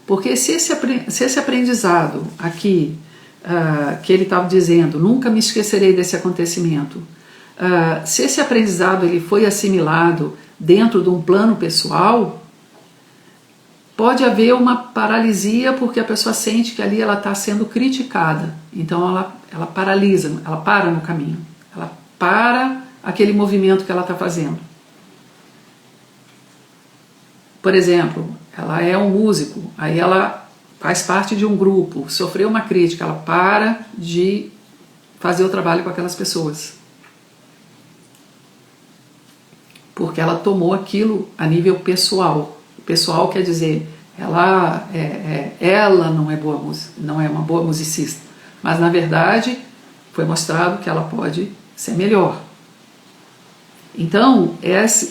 Porque se esse aprendizado aqui, que ele estava dizendo, nunca me esquecerei desse acontecimento, se esse aprendizado ele foi assimilado dentro de um plano pessoal, pode haver uma paralisia porque a pessoa sente que ali ela está sendo criticada. Então ela paralisa, ela para no caminho, ela para aquele movimento que ela está fazendo. Por exemplo, ela é um músico, aí ela faz parte de um grupo, sofreu uma crítica, ela para de fazer o trabalho com aquelas pessoas. Porque ela tomou aquilo a nível pessoal. Pessoal quer dizer, ela não é não é uma boa musicista, mas na verdade foi mostrado que ela pode ser melhor. Então,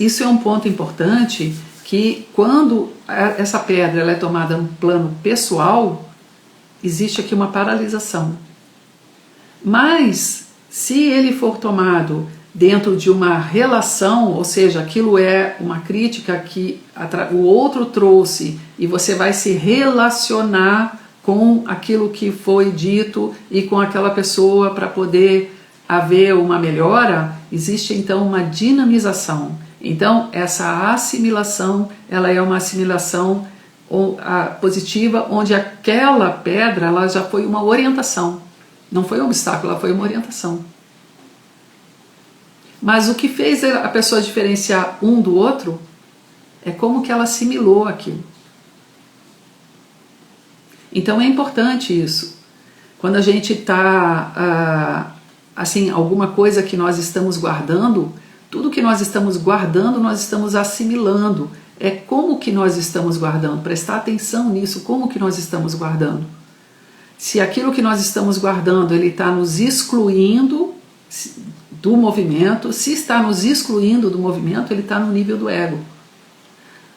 isso é um ponto importante, que quando essa pedra ela é tomada no plano pessoal, existe aqui uma paralisação. Mas, se ele for tomado dentro de uma relação, ou seja, aquilo é uma crítica que o outro trouxe e você vai se relacionar com aquilo que foi dito e com aquela pessoa para poder haver uma melhora, existe então uma dinamização. Então essa assimilação, ela é uma assimilação positiva, onde aquela pedra ela já foi uma orientação, não foi um obstáculo, ela foi uma orientação. Mas o que fez a pessoa diferenciar um do outro é como que ela assimilou aquilo. Então é importante isso. Quando a gente está, assim, alguma coisa que nós estamos guardando, tudo que nós estamos guardando, nós estamos assimilando. É como que nós estamos guardando, prestar atenção nisso, como que nós estamos guardando. Se aquilo que nós estamos guardando, ele está nos excluindo do movimento, se está nos excluindo do movimento, ele está no nível do ego.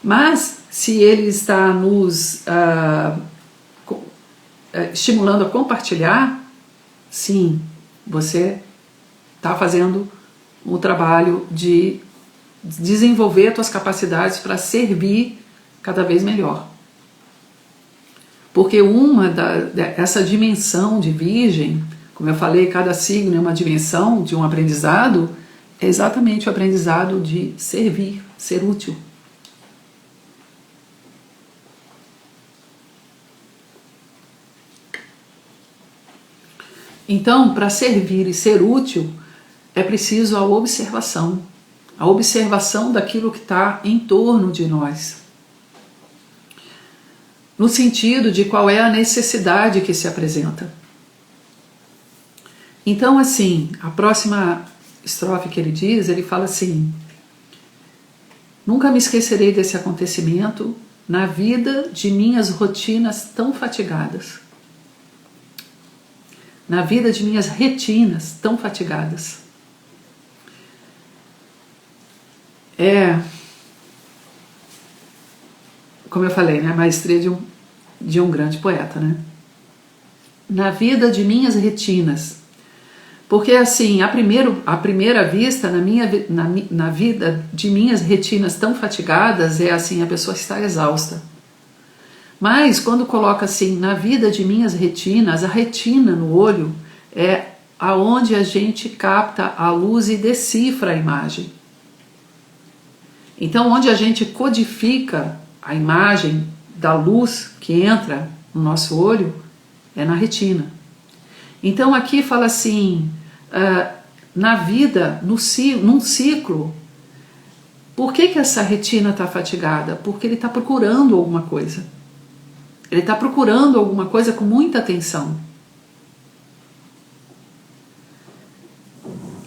Mas, se ele está nos estimulando a compartilhar, sim, você está fazendo o trabalho de desenvolver as tuas capacidades para servir cada vez melhor. Porque essa dimensão de Virgem, como eu falei, cada signo é uma dimensão de um aprendizado, é exatamente o aprendizado de servir, ser útil. Então, para servir e ser útil, é preciso a observação daquilo que está em torno de nós. No sentido de qual é a necessidade que se apresenta. Então, assim, a próxima estrofe que ele diz, ele fala assim: nunca me esquecerei desse acontecimento na vida de minhas rotinas tão fatigadas. Na vida de minhas retinas tão fatigadas. Como eu falei, né, a maestria de um grande poeta, né? Na vida de minhas retinas. Porque assim, à primeira vista, na vida de minhas retinas tão fatigadas, é assim, a pessoa está exausta. Mas quando coloca assim, na vida de minhas retinas, a retina no olho é aonde a gente capta a luz e decifra a imagem. Então, onde a gente codifica a imagem da luz que entra no nosso olho é na retina. Então aqui fala assim, na vida, num ciclo, por que essa retina está fatigada? Porque ele está procurando alguma coisa. Ele está procurando alguma coisa com muita atenção.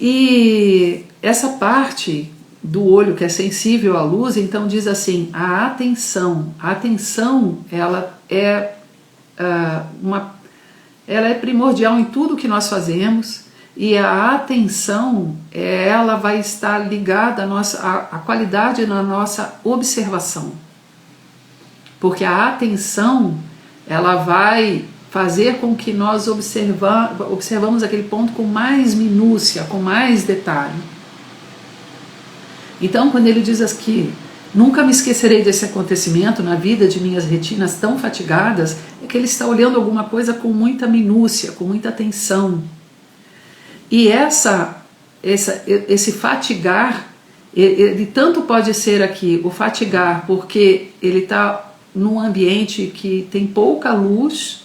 E essa parte do olho que é sensível à luz, então diz assim, a atenção ela é primordial em tudo que nós fazemos, e a atenção ela vai estar ligada à qualidade na nossa observação, porque a atenção ela vai fazer com que nós observamos aquele ponto com mais minúcia, com mais detalhe. Então, quando ele diz aqui, nunca me esquecerei desse acontecimento na vida de minhas retinas tão fatigadas, é que ele está olhando alguma coisa com muita minúcia, com muita atenção. E esse fatigar, ele tanto pode ser aqui o fatigar porque ele está num ambiente que tem pouca luz,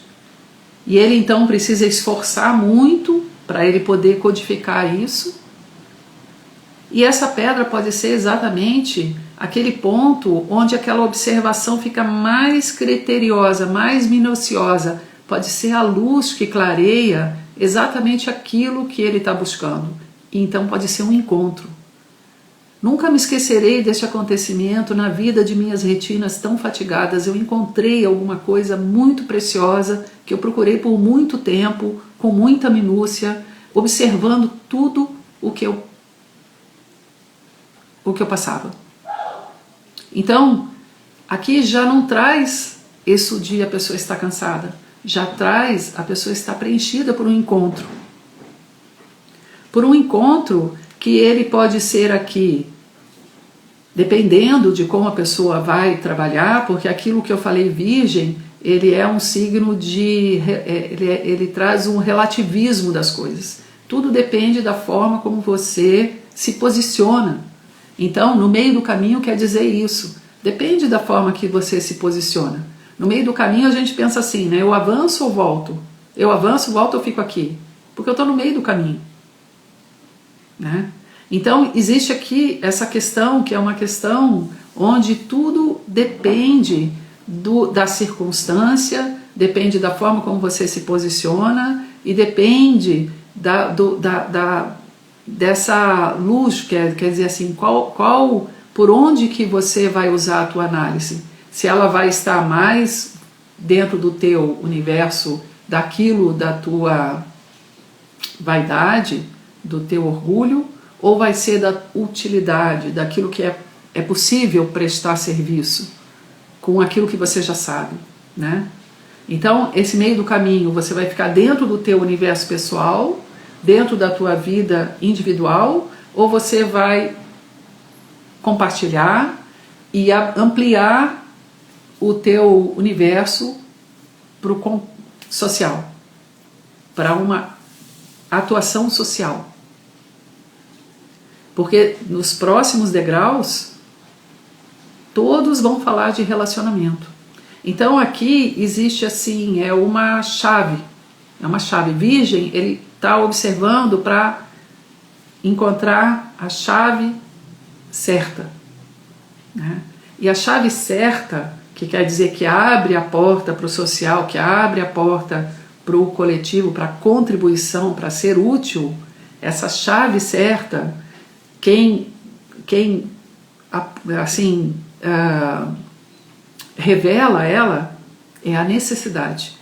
e ele então precisa esforçar muito para ele poder codificar isso. E essa pedra pode ser exatamente aquele ponto onde aquela observação fica mais criteriosa, mais minuciosa. Pode ser a luz que clareia exatamente aquilo que ele está buscando. E então pode ser um encontro. Nunca me esquecerei deste acontecimento na vida de minhas retinas tão fatigadas. Eu encontrei alguma coisa muito preciosa que eu procurei por muito tempo, com muita minúcia, observando tudo o que eu passava. Então, aqui já não traz isso de a pessoa estar cansada, já traz a pessoa estar preenchida por um encontro. Por um encontro que ele pode ser aqui, dependendo de como a pessoa vai trabalhar, porque aquilo que eu falei, Virgem, ele é um signo ele traz um relativismo das coisas. Tudo depende da forma como você se posiciona. Então, no meio do caminho quer dizer isso. Depende da forma que você se posiciona. No meio do caminho a gente pensa assim, né? Eu avanço ou volto? Eu avanço, volto ou fico aqui? Porque eu estou no meio do caminho. Né? Então, existe aqui essa questão, que é uma questão onde tudo depende da circunstância, depende da forma como você se posiciona e depende dessa luz, quer dizer assim, por onde que você vai usar a tua análise. Se ela vai estar mais dentro do teu universo, daquilo da tua vaidade, do teu orgulho, ou vai ser da utilidade, daquilo que é possível prestar serviço, com aquilo que você já sabe, né? Então, esse meio do caminho, você vai ficar dentro do teu universo pessoal, dentro da tua vida individual, ou você vai compartilhar e ampliar o teu universo para o social, para uma atuação social. Porque nos próximos degraus, todos vão falar de relacionamento. Então aqui existe assim, é uma chave. Virgem, ele está observando para encontrar a chave certa, né? E a chave certa, que quer dizer que abre a porta para o social, que abre a porta para o coletivo, para a contribuição, para ser útil, essa chave certa, quem assim revela ela é a necessidade.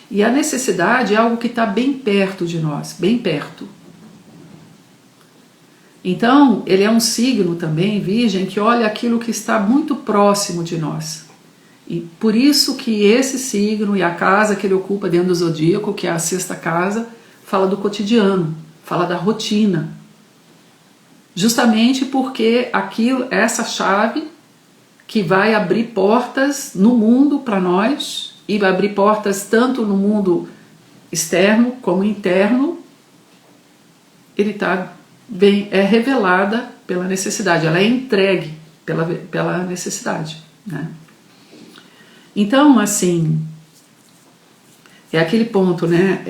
E a necessidade é algo que está bem perto de nós, bem perto. Então, ele é um signo também, Virgem, que olha aquilo que está muito próximo de nós. E por isso que esse signo e a casa que ele ocupa dentro do zodíaco, que é a sexta casa, fala do cotidiano, fala da rotina. Justamente porque essa chave que vai abrir portas no mundo para nós, e vai abrir portas tanto no mundo externo como interno, é revelada pela necessidade, ela é entregue pela necessidade, né? Então, assim, é aquele ponto, né?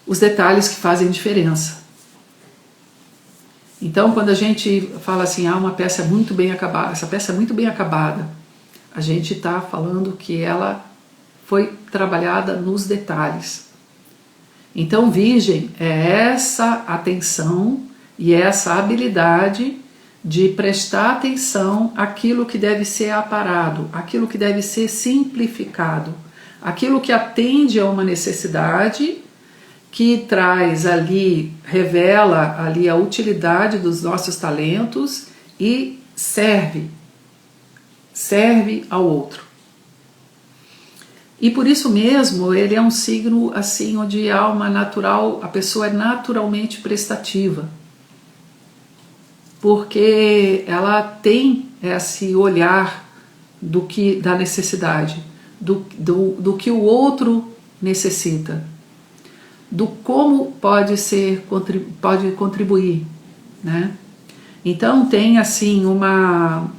Os detalhes que fazem diferença. Então, quando a gente fala assim, uma peça é muito bem acabada, essa peça é muito bem acabada, a gente está falando que ela foi trabalhada nos detalhes. Então, Virgem é essa atenção e essa habilidade de prestar atenção àquilo que deve ser aparado, àquilo que deve ser simplificado, aquilo que atende a uma necessidade, que traz ali, revela ali a utilidade dos nossos talentos e serve ao outro. E por isso mesmo ele é um signo assim onde há uma natural, a pessoa é naturalmente prestativa, porque ela tem esse olhar da necessidade, do que o outro necessita, do como pode contribuir, né? Então tem assim uma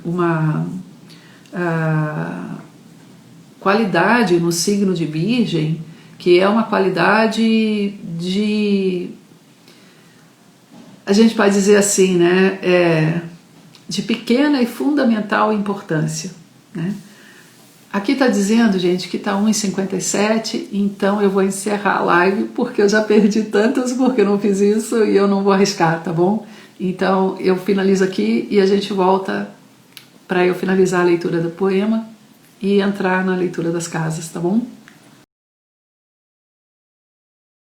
qualidade no signo de Virgem, que é uma qualidade a gente pode dizer assim, né, de pequena e fundamental importância, né? Aqui está dizendo, gente, que está 1h57, então eu vou encerrar a live, porque eu já perdi tantos, porque eu não fiz isso e eu não vou arriscar, tá bom? Então eu finalizo aqui e a gente volta para eu finalizar a leitura do poema e entrar na leitura das casas, tá bom?